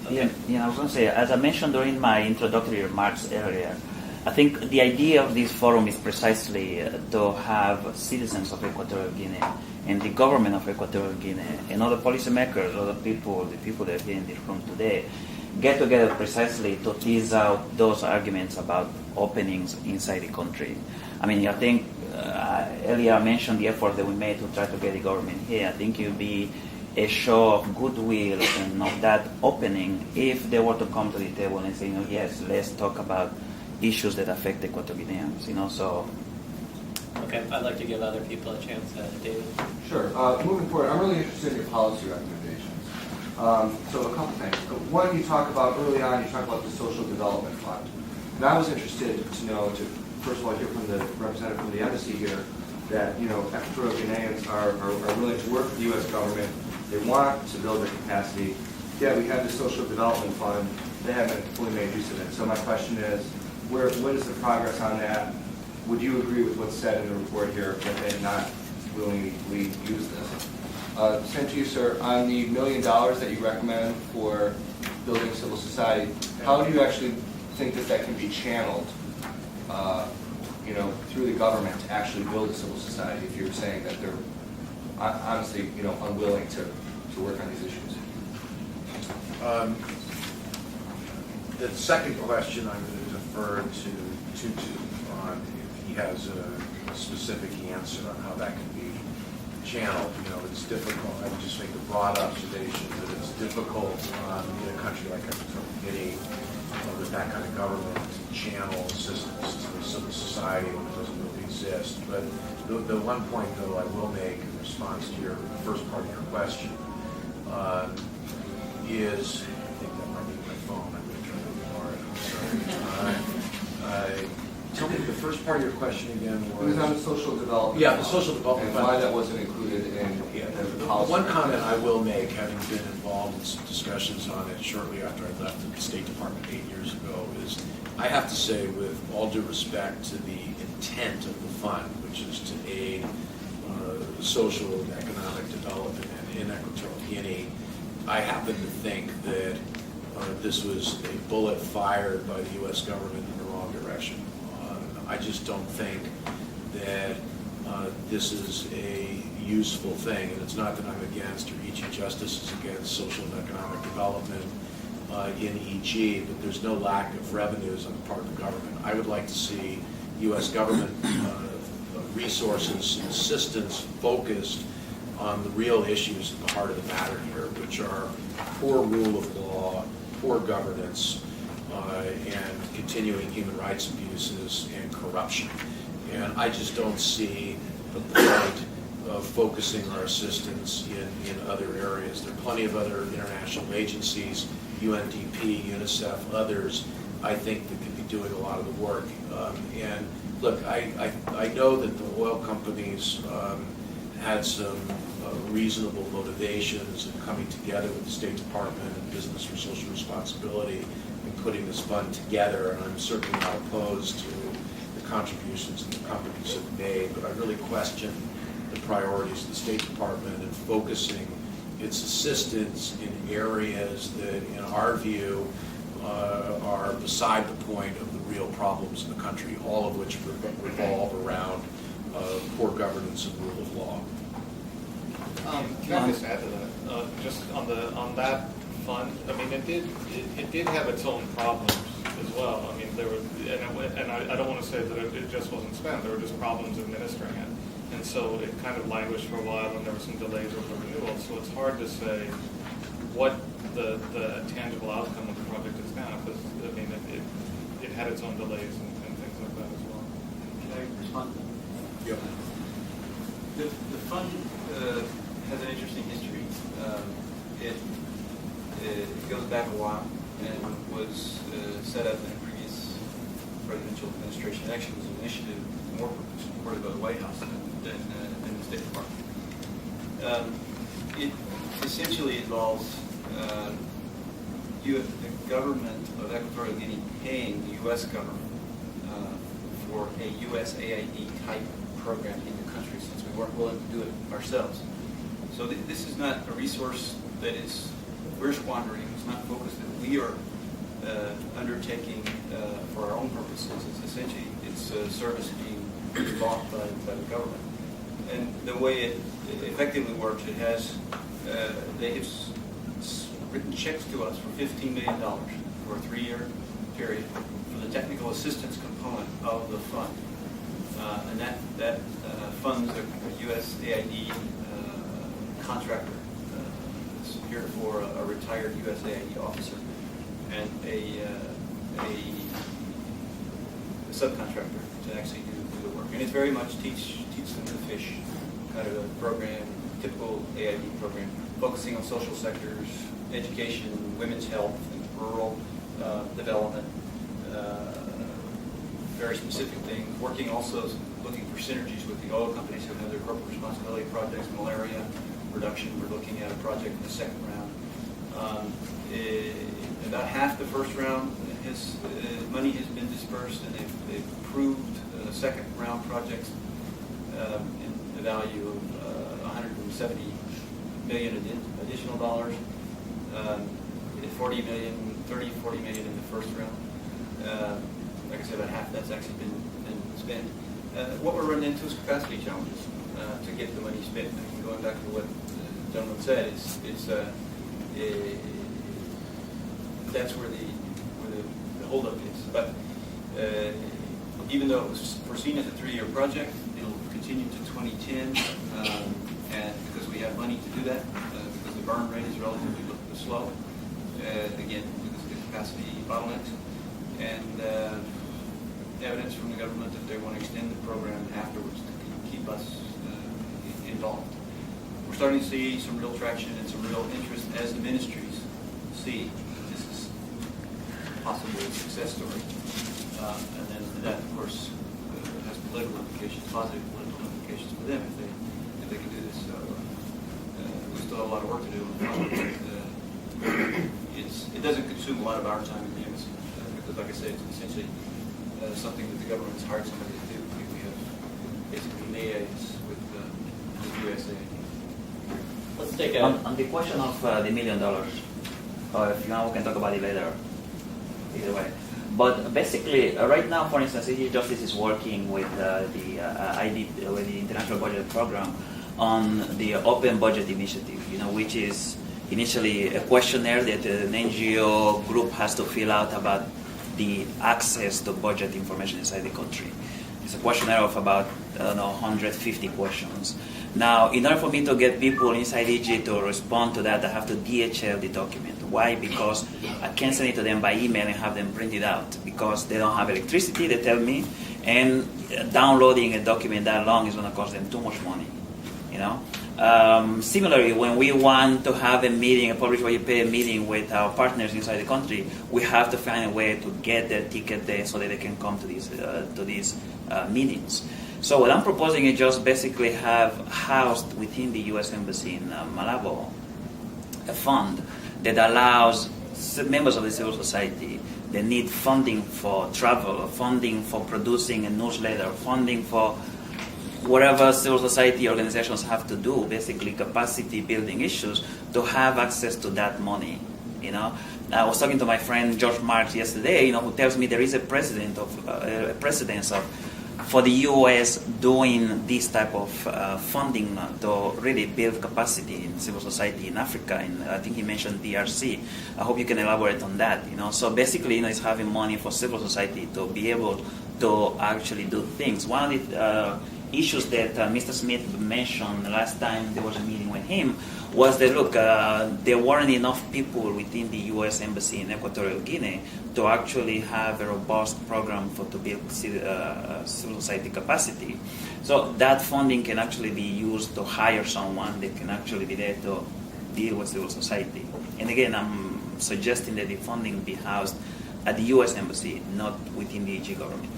Okay. Yeah, I was going to say, as I mentioned during my introductory remarks earlier, I think the idea of this forum is precisely to have citizens of Equatorial Guinea and the government of Equatorial Guinea and other policymakers, other people, the people that are here in this room today, get together precisely to tease out those arguments about openings inside the country. I mean, I think earlier I mentioned the effort that we made to try to get the government here. I think it would be a show of goodwill and of that opening if they were to come to the table and say, yes, let's talk about issues that affect Equatorial Guineans, so. Okay, I'd like to give other people a chance. David? Sure. Moving forward, I'm really interested in your policy recommendations. So a couple things. One, you talk about early on, you talk about the Social Development Fund. And I was interested to know, first of all, hear from the representative from the embassy here, that Equatorial Guineans are willing to work with the U.S. government. They want to build their capacity. Yeah, we have the Social Development Fund. They haven't fully made use of it. So my question is, what is the progress on that? Would you agree with what's said in the report here that they're not willingly use this? Sent to you, sir, on the $1 million that you recommend for building civil society, how do you actually think that can be channeled, through the government to actually build a civil society if you're saying that they're honestly, unwilling to work on these issues? The second question I'm going to defer to Tutu on if he has a specific answer on how that can be channeled. It's difficult. I would just make the broad observation that it's difficult in a country like Equatorial Guinea with that kind of government to channel assistance to civil society when it doesn't really exist. But the one point, though, I will make in response to your first part of your question is, I think that might be my phone. I'm going to try to ignore it. I'm sorry. Tell me the first part of your question again was... It was on the social development. Yeah, the social development and why that wasn't included in the policy. One comment I will make, having been involved in some discussions on it shortly after I left the State Department 8 years ago, is I have to say, with all due respect to the intent of the fund, which is to aid social and economic development in Equatorial Guinea, I happen to think that this was a bullet fired by the U.S. government in the wrong direction. I just don't think that this is a useful thing, and it's not that I'm against or EG Justice is against social and economic development in EG, but there's no lack of revenues on the part of the government. I would like to see U.S. government resources and assistance focused on the real issues at the heart of the matter here, which are poor rule of law, poor governance, and continuing human rights abuses and corruption. And I just don't see the point of focusing our assistance in other areas. There are plenty of other international agencies, UNDP, UNICEF, others, I think that could be doing a lot of the work. And look, I know that the oil companies had some reasonable motivations in coming together with the State Department and Business for Social Responsibility and putting this fund together, and I'm certainly not opposed to the contributions that the companies have made, but I really question the priorities of the State Department and focusing its assistance in areas that, in our view, are beside the point of the real problems in the country, all of which revolve around poor governance and rule of law. Can I just add to that? Just on that fund, I mean, it did have its own problems as well. I mean, there were, and I don't want to say that it just wasn't spent. There were just problems administering it, and so it kind of languished for a while, and there were some delays over renewal. So it's hard to say what the tangible outcome of the project is now, because I mean, it had its own delays and things like that as well. Can I respond? Yep. The fund has an interesting history. It goes back a while and was set up in a previous presidential administration. Actually, it was an initiative more supported by the White House than the State Department. It essentially involves the government of Equatorial Guinea paying the U.S. government for a USAID type program in the country, since we weren't willing to do it ourselves. So this is not a resource that is we're squandering. It's not focused that we are undertaking for our own purposes. It's essentially a service being bought by the government. And the way it effectively works, it has they have written checks to us for $15 million for a 3-year period for the technical assistance component of the fund. And that funds a USAID contractor. It's heretofore a retired USAID officer and a subcontractor to actually do the work. And it's very much teach them to fish kind of a program, typical AID program, focusing on social sectors, education, women's health, and rural development, very specific things. Working also looking for synergies with the oil companies who have their corporate responsibility projects, malaria reduction. We're looking at a project in the second round. About half the first round, money has been dispersed, and they've approved second round projects in the value of 170 million additional dollars. 40 million in the first round. Like I said, about half that's actually been spent. What we're running into is capacity challenges to get the money spent. And going back to what the gentleman said, that's where the holdup is. But even though it was foreseen as a 3-year project, it'll continue to 2010, and because we have money to do that, because the burn rate is relatively slow, again, because of the capacity bottlenecks, and evidence from the government that they want to extend the program afterwards to keep us involved. We're starting to see some real traction and some real interest as the ministries see this is a possible success story. And then that, of course, has political implications, positive political implications for them if they can do this. So we still have a lot of work to do. It doesn't consume a lot of our time in the embassy because, like I said, it's essentially something that the government has hired somebody to do. We have basically liaise with the USA. Let's take On the question of the $1 million, or if you want, we can talk about it later. Either way. But basically, right now, for instance, DG Justice is working with with the International Budget Program on the Open Budget Initiative, which is initially a questionnaire that an NGO group has to fill out about the access to budget information inside the country. It's a questionnaire of about 150 questions. Now, in order for me to get people inside EG to respond to that, I have to DHL the document. Why? Because I can't send it to them by email and have them print it out because they don't have electricity, they tell me, and downloading a document that long is going to cost them too much money. Similarly, when we want to have a meeting, a public pay meeting with our partners inside the country, we have to find a way to get their ticket there so that they can come to these meetings. So what I'm proposing is just basically have housed within the U.S. Embassy in Malabo a fund that allows members of the civil society that need funding for travel, funding for producing a newsletter, funding for whatever civil society organizations have to do, basically capacity building issues, to have access to that money. I was talking to my friend George Marks yesterday, who tells me there is a precedence for the U.S. doing this type of funding to really build capacity in civil society in Africa. And I think he mentioned DRC. I hope you can elaborate on that. So basically, it's having money for civil society to be able to actually do things. One of the issues that Mr. Smith mentioned last time there was a meeting with him was that, look, there weren't enough people within the U.S. Embassy in Equatorial Guinea to actually have a robust program to build civil society capacity. So that funding can actually be used to hire someone that can actually be there to deal with civil society. And again, I'm suggesting that the funding be housed at the U.S. Embassy, not within the EG government.